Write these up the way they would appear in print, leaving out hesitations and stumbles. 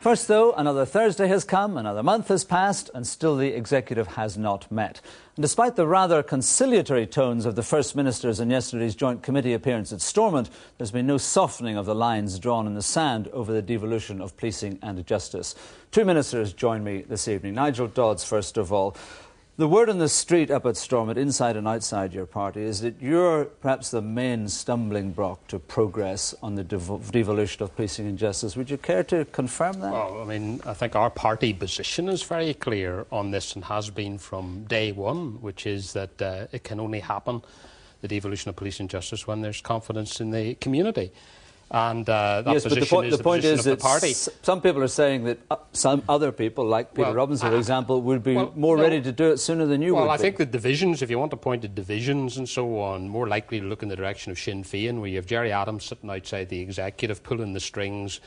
First, though, another Thursday has come, another month has passed, and still the executive has not met. And despite the rather conciliatory tones of the First Ministers in yesterday's joint committee appearance at Stormont, there's been no softening of the lines drawn in the sand over the devolution of policing and justice. Two ministers join me this evening. Nigel Dodds, first of all. The word on the street up at Stormont, inside and outside your party, is that you're perhaps the main stumbling block to progress on the devolution of policing and justice. Would you care to confirm that? Well, I mean, I think our party position is very clear on this and has been from day one, which is that it can only happen, the devolution of police and justice, when there's confidence in the community. And that yes, position but the point is of the party. Some people are saying that some other people, like Peter Robinson, for example, would be more ready to do it sooner than you would. Well, I think the divisions, if you want to point to divisions and so on, more likely to look in the direction of Sinn Féin, where you have Gerry Adams sitting outside the executive pulling the strings.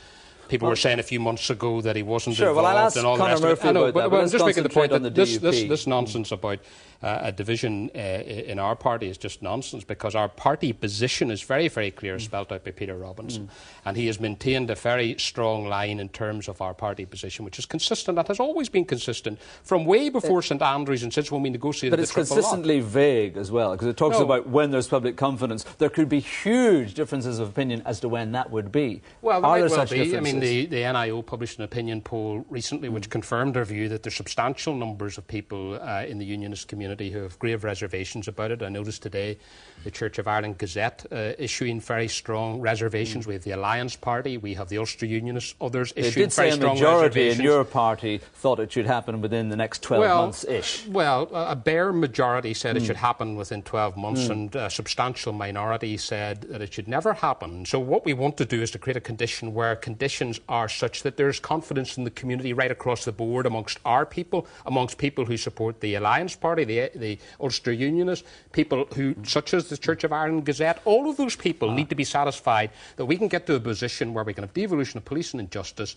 People were saying a few months ago that he wasn't involved. Well, I'll ask and all Conor the rest Murphy of it. about that, but I'm just making the point that this nonsense about a division in our party is just nonsense, because our party position is very, very clear, spelt out by Peter Robinson, and he has maintained a very strong line in terms of our party position, which is consistent, that has always been consistent from way before St Andrews and since when we negotiated the triple lot. But it's consistently vague as well, because it talks about when there's public confidence. There could be huge differences of opinion as to when that would be. Well, there Are there might well such be. differences? I mean, the NIO published an opinion poll recently which confirmed our view that there's substantial numbers of people in the unionist community who have grave reservations about it. I noticed today the Church of Ireland Gazette issuing very strong reservations. We have the Alliance Party, we have the Ulster Unionists, others issuing very strong reservations. A majority in your party thought it should happen within the next 12 months-ish. Well, a bare majority said it should happen within 12 months, and a substantial minority said that it should never happen. So what we want to do is to create a condition where conditions are such that there's confidence in the community right across the board amongst our people, amongst people who support the Alliance Party, the Ulster Unionists, people who, such as the Church of Ireland Gazette. All of those people need to be satisfied that we can get to a position where we can have devolution of policing and justice,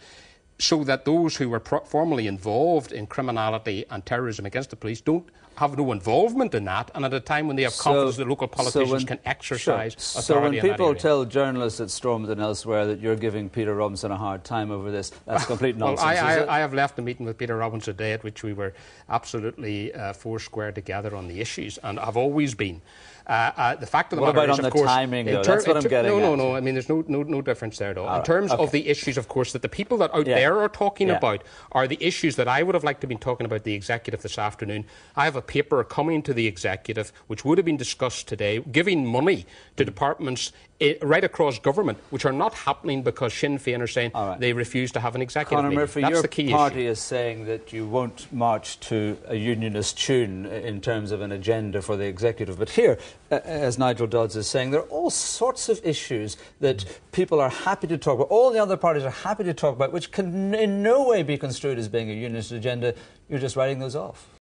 so that those who were formerly involved in criminality and terrorism against the police don't have no involvement in that, and at a time when they have confidence that local politicians can exercise authority. So when people tell journalists at Stormont and elsewhere that you're giving Peter Robinson a hard time over this, that's complete nonsense, I have left the meeting with Peter Robinson today at which we were absolutely four square together on the issues, and have always been. The fact of the matter is, of course, timing, though? That's what I'm getting at. No. I mean, there's no difference there at all. In terms of the issues, of course, that the people that out there are talking about are the issues that I would have liked to have been talking about the executive this afternoon. I have a paper coming to the executive which would have been discussed today, giving money to departments right across government, which are not happening because Sinn Féin are saying they refuse to have an executive Conor meeting. Murphy, That's your the key party issue. is saying that you won't march to a unionist tune in terms of an agenda for the executive. But here, as Nigel Dodds is saying, there are all sorts of issues that people are happy to talk about, all the other parties are happy to talk about, which can in no way be construed as being a unionist agenda. You're just writing those off.